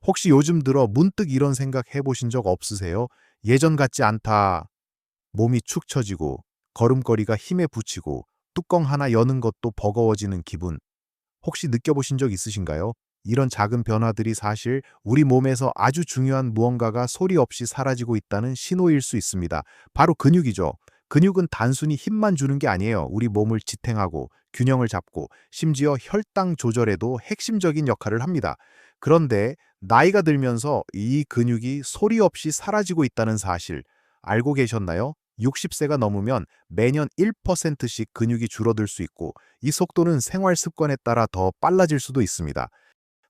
혹시 요즘 들어 문득 이런 생각 해보신 적 없으세요? 예전 같지 않다. 몸이 축 처지고, 걸음걸이가 힘에 부치고, 뚜껑 하나 여는 것도 버거워지는 기분. 혹시 느껴보신 적 있으신가요? 이런 작은 변화들이 사실 우리 몸에서 아주 중요한 무언가가 소리 없이 사라지고 있다는 신호일 수 있습니다. 바로 근육이죠. 근육은 단순히 힘만 주는 게 아니에요. 우리 몸을 지탱하고 균형을 잡고 심지어 혈당 조절에도 핵심적인 역할을 합니다. 그런데 나이가 들면서 이 근육이 소리 없이 사라지고 있다는 사실 알고 계셨나요? 60세가 넘으면 매년 1%씩 근육이 줄어들 수 있고 이 속도는 생활 습관에 따라 더 빨라질 수도 있습니다.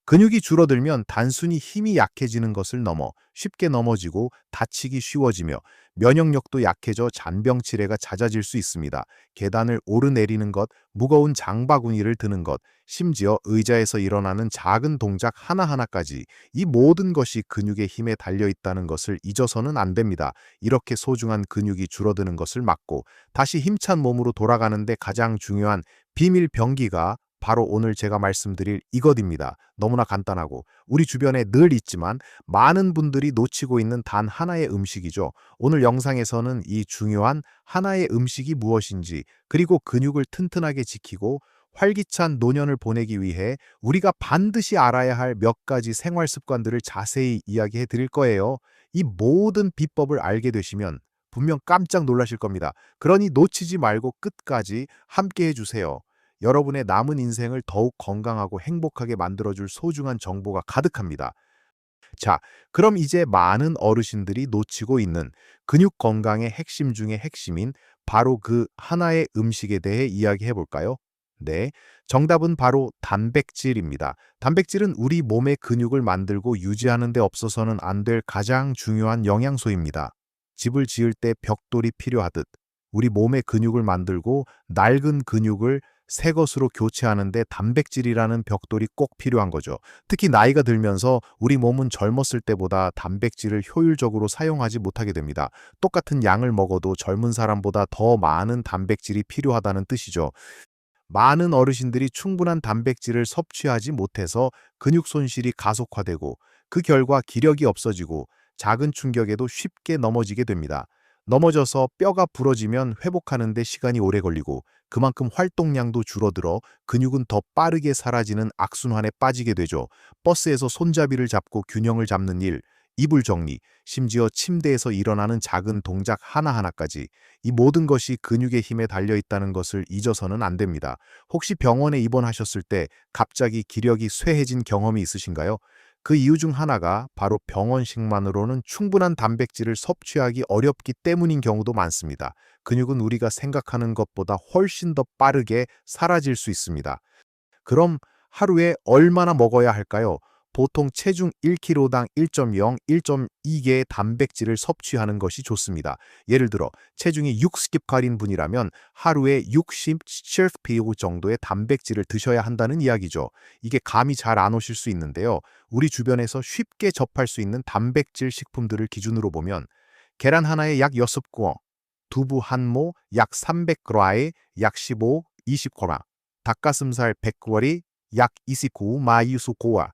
근육이 줄어들면 단순히 힘이 약해지는 것을 넘어 쉽게 넘어지고 다치기 쉬워지며 면역력도 약해져 잔병치레가 잦아질 수 있습니다. 계단을 오르내리는 것, 무거운 장바구니를 드는 것, 심지어 의자에서 일어나는 작은 동작 하나하나까지 이 모든 것이 근육의 힘에 달려 있다는 것을 잊어서는 안 됩니다. 이렇게 소중한 근육이 줄어드는 것을 막고 다시 힘찬 몸으로 돌아가는데 가장 중요한 비밀 병기가 바로 오늘 제가 말씀드릴 이것입니다. 너무나 간단하고 우리 주변에 늘 있지만 많은 분들이 놓치고 있는 단 하나의 음식이죠. 오늘 영상에서는 이 중요한 하나의 음식이 무엇인지 그리고 근육을 튼튼하게 지키고 활기찬 노년을 보내기 위해 우리가 반드시 알아야 할 몇 가지 생활 습관들을 자세히 이야기해 드릴 거예요. 이 모든 비법을 알게 되시면 분명 깜짝 놀라실 겁니다. 그러니 놓치지 말고 끝까지 함께 해주세요. 여러분의 남은 인생을 더욱 건강하고 행복하게 만들어줄 소중한 정보가 가득합니다. 자, 그럼 이제 많은 어르신들이 놓치고 있는 근육 건강의 핵심 중의 핵심인 바로 그 하나의 음식에 대해 이야기해 볼까요? 네, 정답은 바로 단백질입니다. 단백질은 우리 몸의 근육을 만들고 유지하는 데 없어서는 안 될 가장 중요한 영양소입니다. 집을 지을 때 벽돌이 필요하듯 우리 몸의 근육을 만들고 낡은 근육을 새 것으로 교체하는데 단백질이라는 벽돌이 꼭 필요한 거죠. 특히 나이가 들면서 우리 몸은 젊었을 때보다 단백질을 효율적으로 사용하지 못하게 됩니다. 똑같은 양을 먹어도 젊은 사람보다 더 많은 단백질이 필요하다는 뜻이죠. 많은 어르신들이 충분한 단백질을 섭취하지 못해서 근육 손실이 가속화되고 그 결과 기력이 없어지고 작은 충격에도 쉽게 넘어지게 됩니다. 넘어져서 뼈가 부러지면 회복하는 데 시간이 오래 걸리고 그만큼 활동량도 줄어들어 근육은 더 빠르게 사라지는 악순환에 빠지게 되죠. 버스에서 손잡이를 잡고 균형을 잡는 일, 이불 정리, 심지어 침대에서 일어나는 작은 동작 하나하나까지 이 모든 것이 근육의 힘에 달려 있다는 것을 잊어서는 안 됩니다. 혹시 병원에 입원하셨을 때 갑자기 기력이 쇠해진 경험이 있으신가요? 그 이유 중 하나가 바로 병원식만으로는 충분한 단백질을 섭취하기 어렵기 때문인 경우도 많습니다. 근육은 우리가 생각하는 것보다 훨씬 더 빠르게 사라질 수 있습니다. 그럼 하루에 얼마나 먹어야 할까요? 보통 체중 1kg당 1.0, 1.2개의 단백질을 섭취하는 것이 좋습니다. 예를 들어 체중이 60kg인 분이라면 하루에 67kg 정도의 단백질을 드셔야 한다는 이야기죠. 이게 감이 잘 안 오실 수 있는데요. 우리 주변에서 쉽게 접할 수 있는 단백질 식품들을 기준으로 보면 계란 하나에 약 6개, 두부 한 모 약 300g에 약 15, 20g, 닭가슴살 100g이 약 29, 마이유수고와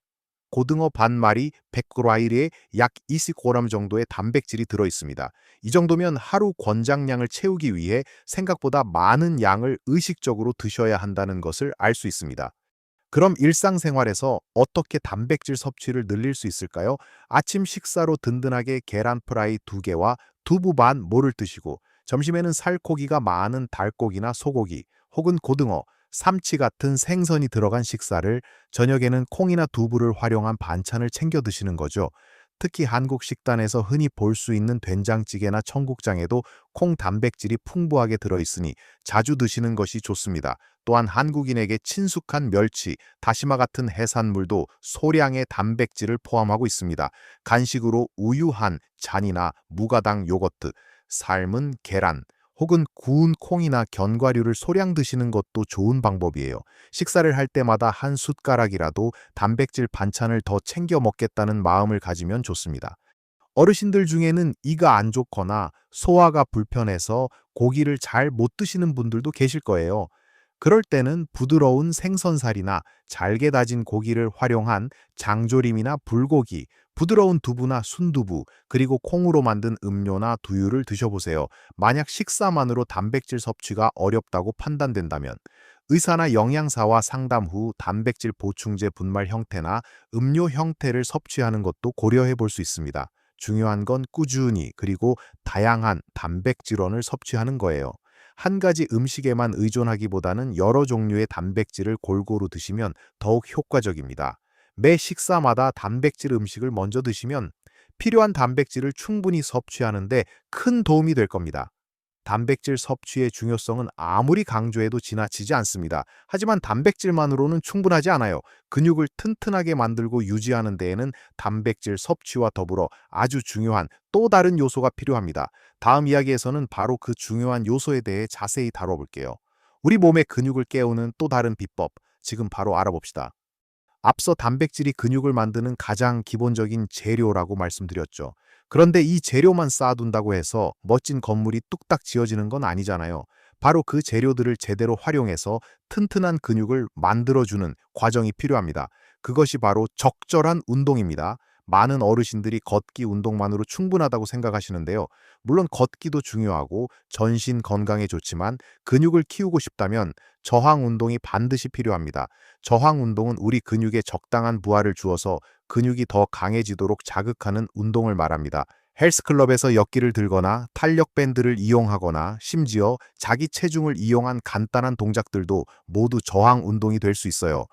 고등어 반마리 100g에 약 20g 정도의 단백질이 들어 있습니다. 이 정도면 하루 권장량을 채우기 위해 생각보다 많은 양을 의식적으로 드셔야 한다는 것을 알 수 있습니다. 그럼 일상생활에서 어떻게 단백질 섭취를 늘릴 수 있을까요? 아침 식사로 든든하게 계란 프라이 2개와 두부 반 모를 드시고 점심에는 살코기가 많은 닭고기나 소고기 혹은 고등어, 삼치 같은 생선이 들어간 식사를 저녁에는 콩이나 두부를 활용한 반찬을 챙겨 드시는 거죠. 특히 한국 식단에서 흔히 볼 수 있는 된장찌개나 청국장에도 콩 단백질이 풍부하게 들어있으니 자주 드시는 것이 좋습니다. 또한 한국인에게 친숙한 멸치, 다시마 같은 해산물도 소량의 단백질을 포함하고 있습니다. 간식으로 우유 한 잔이나 무가당 요거트, 삶은 계란, 혹은 구운 콩이나 견과류를 소량 드시는 것도 좋은 방법이에요. 식사를 할 때마다 한 숟가락이라도 단백질 반찬을 더 챙겨 먹겠다는 마음을 가지면 좋습니다. 어르신들 중에는 이가 안 좋거나 소화가 불편해서 고기를 잘 못 드시는 분들도 계실 거예요. 그럴 때는 부드러운 생선살이나 잘게 다진 고기를 활용한 장조림이나 불고기, 부드러운 두부나 순두부, 그리고 콩으로 만든 음료나 두유를 드셔보세요. 만약 식사만으로 단백질 섭취가 어렵다고 판단된다면 의사나 영양사와 상담 후 단백질 보충제 분말 형태나 음료 형태를 섭취하는 것도 고려해 볼 수 있습니다. 중요한 건 꾸준히 그리고 다양한 단백질원을 섭취하는 거예요. 한 가지 음식에만 의존하기보다는 여러 종류의 단백질을 골고루 드시면 더욱 효과적입니다. 매 식사마다 단백질 음식을 먼저 드시면 필요한 단백질을 충분히 섭취하는데 큰 도움이 될 겁니다. 단백질 섭취의 중요성은 아무리 강조해도 지나치지 않습니다. 하지만 단백질만으로는 충분하지 않아요. 근육을 튼튼하게 만들고 유지하는 데에는 단백질 섭취와 더불어 아주 중요한 또 다른 요소가 필요합니다. 다음 이야기에서는 바로 그 중요한 요소에 대해 자세히 다뤄볼게요. 우리 몸의 근육을 깨우는 또 다른 비법, 지금 바로 알아봅시다. 앞서 단백질이 근육을 만드는 가장 기본적인 재료라고 말씀드렸죠. 그런데 이 재료만 쌓아둔다고 해서 멋진 건물이 뚝딱 지어지는 건 아니잖아요. 바로 그 재료들을 제대로 활용해서 튼튼한 근육을 만들어주는 과정이 필요합니다. 그것이 바로 적절한 운동입니다. 많은 어르신들이 걷기 운동만으로 충분하다고 생각하시는데요. 물론 걷기도 중요하고 전신 건강에 좋지만 근육을 키우고 싶다면 저항 운동이 반드시 필요합니다. 저항 운동은 우리 근육에 적당한 부하를 주어서 근육이 더 강해지도록 자극하는 운동을 말합니다. 헬스클럽에서 역기를 들거나 탄력 밴드를 이용하거나 심지어 자기 체중을 이용한 간단한 동작들도 모두 저항 운동이 될 수 있어요.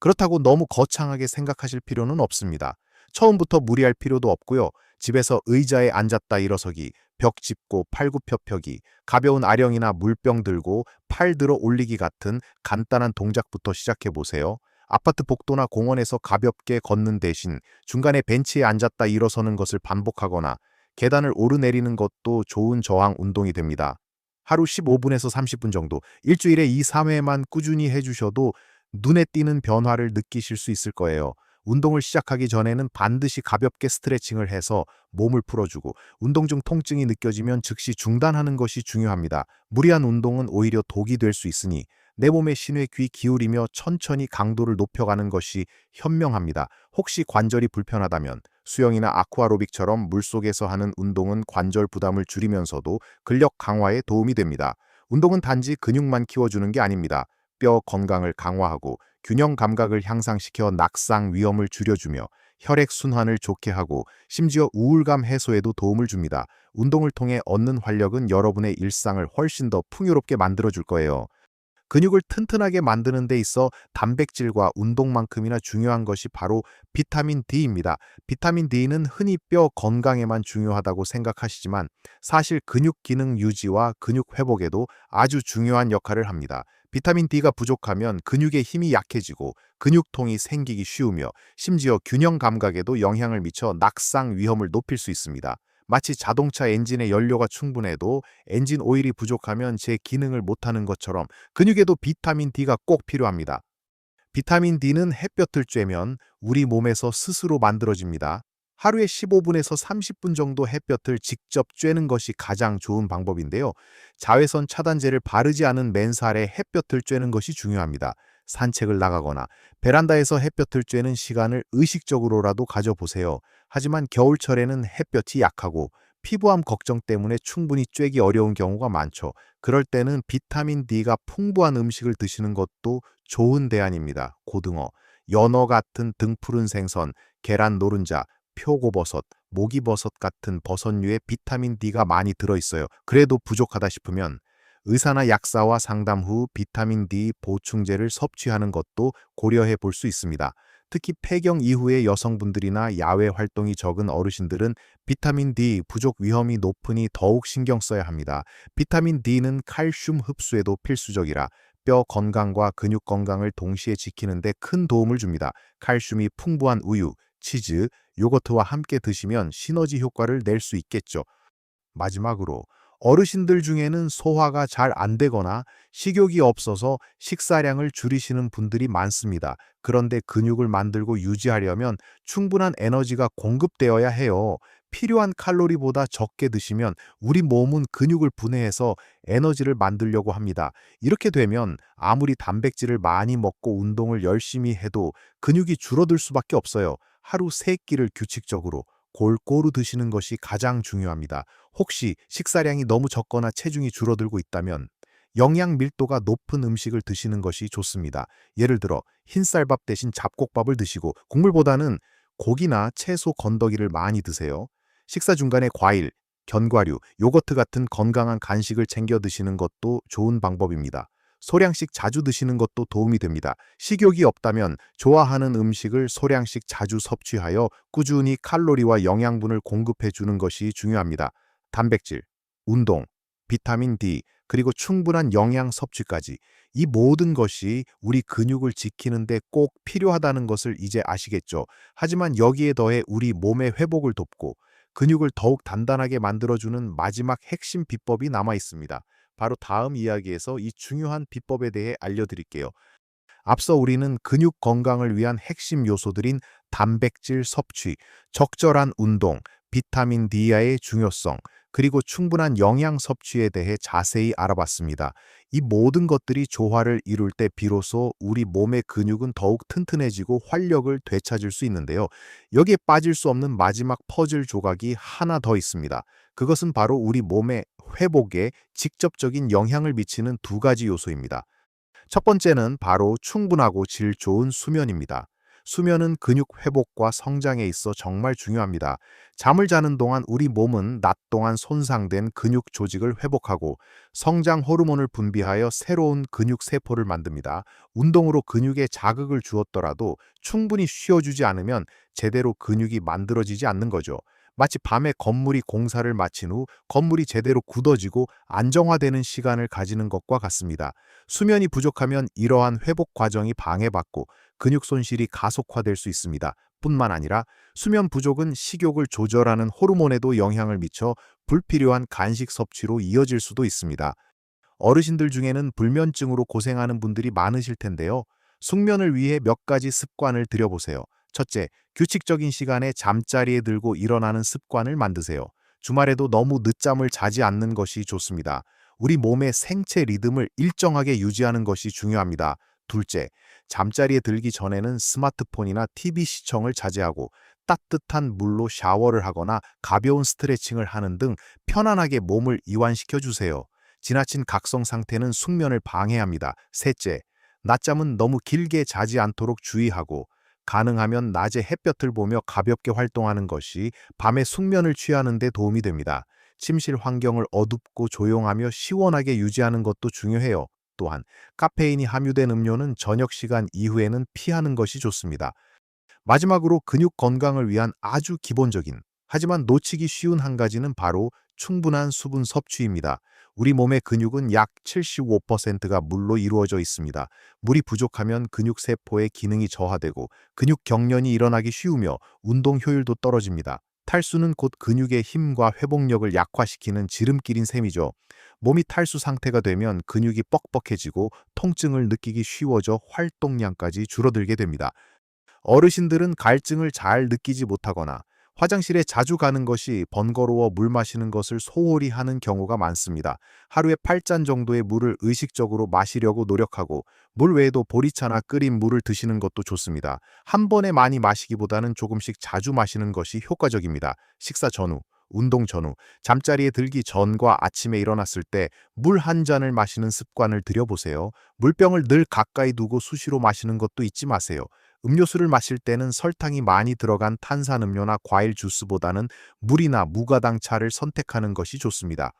그렇다고 너무 거창하게 생각하실 필요는 없습니다. 처음부터 무리할 필요도 없고요. 집에서 의자에 앉았다 일어서기, 벽 짚고 팔굽혀펴기, 가벼운 아령이나 물병 들고 팔 들어 올리기 같은 간단한 동작부터 시작해 보세요. 아파트 복도나 공원에서 가볍게 걷는 대신 중간에 벤치에 앉았다 일어서는 것을 반복하거나 계단을 오르내리는 것도 좋은 저항 운동이 됩니다. 하루 15분에서 30분 정도, 일주일에 2, 3회만 꾸준히 해주셔도 눈에 띄는 변화를 느끼실 수 있을 거예요. 운동을 시작하기 전에는 반드시 가볍게 스트레칭을 해서 몸을 풀어주고 운동 중 통증이 느껴지면 즉시 중단하는 것이 중요합니다. 무리한 운동은 오히려 독이 될 수 있으니 내 몸의 신호에 귀 기울이며 천천히 강도를 높여가는 것이 현명합니다. 혹시 관절이 불편하다면 수영이나 아쿠아로빅처럼 물속에서 하는 운동은 관절 부담을 줄이면서도 근력 강화에 도움이 됩니다. 운동은 단지 근육만 키워주는 게 아닙니다. 뼈 건강을 강화하고 균형 감각을 향상시켜 낙상 위험을 줄여주며 혈액 순환을 좋게 하고 심지어 우울감 해소에도 도움을 줍니다. 운동을 통해 얻는 활력은 여러분의 일상을 훨씬 더 풍요롭게 만들어줄 거예요. 근육을 튼튼하게 만드는 데 있어 단백질과 운동만큼이나 중요한 것이 바로 비타민 D입니다. 비타민 D는 흔히 뼈 건강에만 중요하다고 생각하시지만 사실 근육 기능 유지와 근육 회복에도 아주 중요한 역할을 합니다. 비타민 D가 부족하면 근육의 힘이 약해지고 근육통이 생기기 쉬우며 심지어 균형 감각에도 영향을 미쳐 낙상 위험을 높일 수 있습니다. 마치 자동차 엔진의 연료가 충분해도 엔진 오일이 부족하면 제 기능을 못하는 것처럼 근육에도 비타민 D가 꼭 필요합니다. 비타민 D는 햇볕을 쬐면 우리 몸에서 스스로 만들어집니다. 하루에 15분에서 30분 정도 햇볕을 직접 쬐는 것이 가장 좋은 방법인데요. 자외선 차단제를 바르지 않은 맨살에 햇볕을 쬐는 것이 중요합니다. 산책을 나가거나 베란다에서 햇볕을 쬐는 시간을 의식적으로라도 가져보세요. 하지만 겨울철에는 햇볕이 약하고 피부암 걱정 때문에 충분히 쬐기 어려운 경우가 많죠. 그럴 때는 비타민 D가 풍부한 음식을 드시는 것도 좋은 대안입니다. 고등어, 연어 같은 등푸른 생선, 계란 노른자, 표고버섯, 목이버섯 같은 버섯류에 비타민 D가 많이 들어있어요. 그래도 부족하다 싶으면 의사나 약사와 상담 후 비타민 D 보충제를 섭취하는 것도 고려해 볼 수 있습니다. 특히 폐경 이후의 여성분들이나 야외 활동이 적은 어르신들은 비타민 D 부족 위험이 높으니 더욱 신경 써야 합니다. 비타민 D는 칼슘 흡수에도 필수적이라 뼈 건강과 근육 건강을 동시에 지키는 데 큰 도움을 줍니다. 칼슘이 풍부한 우유, 치즈, 요거트와 함께 드시면 시너지 효과를 낼 수 있겠죠. 마지막으로 어르신들 중에는 소화가 잘 안 되거나 식욕이 없어서 식사량을 줄이시는 분들이 많습니다. 그런데 근육을 만들고 유지하려면 충분한 에너지가 공급되어야 해요. 필요한 칼로리보다 적게 드시면 우리 몸은 근육을 분해해서 에너지를 만들려고 합니다. 이렇게 되면 아무리 단백질을 많이 먹고 운동을 열심히 해도 근육이 줄어들 수밖에 없어요. 하루 3끼를 규칙적으로 골고루 드시는 것이 가장 중요합니다. 혹시 식사량이 너무 적거나 체중이 줄어들고 있다면 영양 밀도가 높은 음식을 드시는 것이 좋습니다. 예를 들어 흰쌀밥 대신 잡곡밥을 드시고 국물보다는 고기나 채소 건더기를 많이 드세요. 식사 중간에 과일, 견과류, 요거트 같은 건강한 간식을 챙겨 드시는 것도 좋은 방법입니다. 소량씩 자주 드시는 것도 도움이 됩니다. 식욕이 없다면 좋아하는 음식을 소량씩 자주 섭취하여 꾸준히 칼로리와 영양분을 공급해 주는 것이 중요합니다. 단백질, 운동, 비타민 D, 그리고 충분한 영양 섭취까지 이 모든 것이 우리 근육을 지키는 데 꼭 필요하다는 것을 이제 아시겠죠? 하지만 여기에 더해 우리 몸의 회복을 돕고 근육을 더욱 단단하게 만들어주는 마지막 핵심 비법이 남아 있습니다. 바로 다음 이야기에서 이 중요한 비법에 대해 알려드릴게요. 앞서 우리는 근육 건강을 위한 핵심 요소들인 단백질 섭취, 적절한 운동, 비타민 D의 중요성, 그리고 충분한 영양 섭취에 대해 자세히 알아봤습니다. 이 모든 것들이 조화를 이룰 때 비로소 우리 몸의 근육은 더욱 튼튼해지고 활력을 되찾을 수 있는데요. 여기에 빠질 수 없는 마지막 퍼즐 조각이 하나 더 있습니다. 그것은 바로 우리 몸의 회복에 직접적인 영향을 미치는 두 가지 요소입니다. 첫 번째는 바로 충분하고 질 좋은 수면입니다. 수면은 근육 회복과 성장에 있어 정말 중요합니다. 잠을 자는 동안 우리 몸은 낮 동안 손상된 근육 조직을 회복하고 성장 호르몬을 분비하여 새로운 근육 세포를 만듭니다. 운동으로 근육에 자극을 주었더라도 충분히 쉬어주지 않으면 제대로 근육이 만들어지지 않는 거죠. 마치 밤에 건물이 공사를 마친 후 건물이 제대로 굳어지고 안정화되는 시간을 가지는 것과 같습니다. 수면이 부족하면 이러한 회복 과정이 방해받고 근육 손실이 가속화될 수 있습니다. 뿐만 아니라 수면 부족은 식욕을 조절하는 호르몬에도 영향을 미쳐 불필요한 간식 섭취로 이어질 수도 있습니다. 어르신들 중에는 불면증으로 고생하는 분들이 많으실 텐데요. 숙면을 위해 몇 가지 습관을 들여보세요. 첫째, 규칙적인 시간에 잠자리에 들고 일어나는 습관을 만드세요. 주말에도 너무 늦잠을 자지 않는 것이 좋습니다. 우리 몸의 생체 리듬을 일정하게 유지하는 것이 중요합니다. 둘째, 잠자리에 들기 전에는 스마트폰이나 TV 시청을 자제하고 따뜻한 물로 샤워를 하거나 가벼운 스트레칭을 하는 등 편안하게 몸을 이완시켜 주세요. 지나친 각성 상태는 숙면을 방해합니다. 셋째, 낮잠은 너무 길게 자지 않도록 주의하고 가능하면 낮에 햇볕을 보며 가볍게 활동하는 것이 밤에 숙면을 취하는 데 도움이 됩니다. 침실 환경을 어둡고 조용하며 시원하게 유지하는 것도 중요해요. 또한 카페인이 함유된 음료는 저녁 시간 이후에는 피하는 것이 좋습니다. 마지막으로 근육 건강을 위한 아주 기본적인 하지만 놓치기 쉬운 한 가지는 바로 충분한 수분 섭취입니다. 우리 몸의 근육은 약 75%가 물로 이루어져 있습니다. 물이 부족하면 근육 세포의 기능이 저하되고 근육 경련이 일어나기 쉬우며 운동 효율도 떨어집니다. 탈수는 곧 근육의 힘과 회복력을 약화시키는 지름길인 셈이죠. 몸이 탈수 상태가 되면 근육이 뻑뻑해지고 통증을 느끼기 쉬워져 활동량까지 줄어들게 됩니다. 어르신들은 갈증을 잘 느끼지 못하거나 화장실에 자주 가는 것이 번거로워 물 마시는 것을 소홀히 하는 경우가 많습니다. 하루에 8잔 정도의 물을 의식적으로 마시려고 노력하고 물 외에도 보리차나 끓인 물을 드시는 것도 좋습니다. 한 번에 많이 마시기보다는 조금씩 자주 마시는 것이 효과적입니다. 식사 전후, 운동 전후, 잠자리에 들기 전과 아침에 일어났을 때 물 한 잔을 마시는 습관을 들여보세요. 물병을 늘 가까이 두고 수시로 마시는 것도 잊지 마세요. 음료수를 마실 때는 설탕이 많이 들어간 탄산음료나 과일 주스보다는 물이나 무가당 차를 선택하는 것이 좋습니다.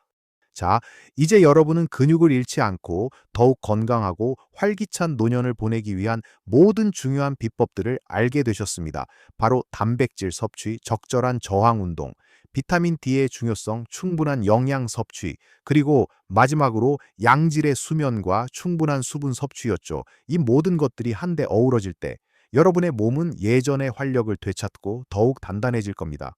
자, 이제 여러분은 근육을 잃지 않고 더욱 건강하고 활기찬 노년을 보내기 위한 모든 중요한 비법들을 알게 되셨습니다. 바로 단백질 섭취, 적절한 저항 운동, 비타민 D의 중요성, 충분한 영양 섭취, 그리고 마지막으로 양질의 수면과 충분한 수분 섭취였죠. 이 모든 것들이 한데 어우러질 때 여러분의 몸은 예전의 활력을 되찾고 더욱 단단해질 겁니다.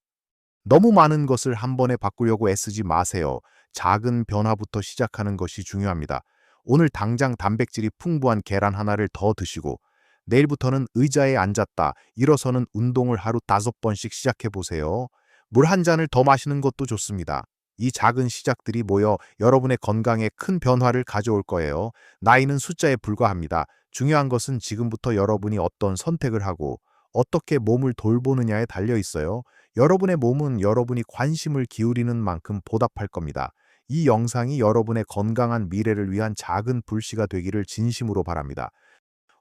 너무 많은 것을 한 번에 바꾸려고 애쓰지 마세요. 작은 변화부터 시작하는 것이 중요합니다. 오늘 당장 단백질이 풍부한 계란 하나를 더 드시고 내일부터는 의자에 앉았다 일어서는 운동을 하루 5번씩 시작해 보세요. 물 한 잔을 더 마시는 것도 좋습니다. 이 작은 시작들이 모여 여러분의 건강에 큰 변화를 가져올 거예요. 나이는 숫자에 불과합니다. 중요한 것은 지금부터 여러분이 어떤 선택을 하고 어떻게 몸을 돌보느냐에 달려 있어요. 여러분의 몸은 여러분이 관심을 기울이는 만큼 보답할 겁니다. 이 영상이 여러분의 건강한 미래를 위한 작은 불씨가 되기를 진심으로 바랍니다.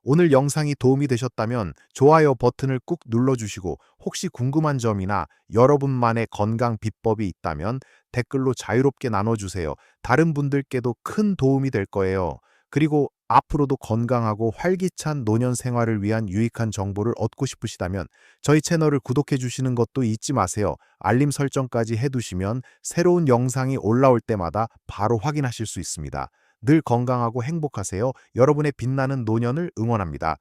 오늘 영상이 도움이 되셨다면 좋아요 버튼을 꾹 눌러주시고 혹시 궁금한 점이나 여러분만의 건강 비법이 있다면 댓글로 자유롭게 나눠주세요. 다른 분들께도 큰 도움이 될 거예요. 그리고 앞으로도 건강하고 활기찬 노년 생활을 위한 유익한 정보를 얻고 싶으시다면 저희 채널을 구독해 주시는 것도 잊지 마세요. 알림 설정까지 해두시면 새로운 영상이 올라올 때마다 바로 확인하실 수 있습니다. 늘 건강하고 행복하세요. 여러분의 빛나는 노년을 응원합니다.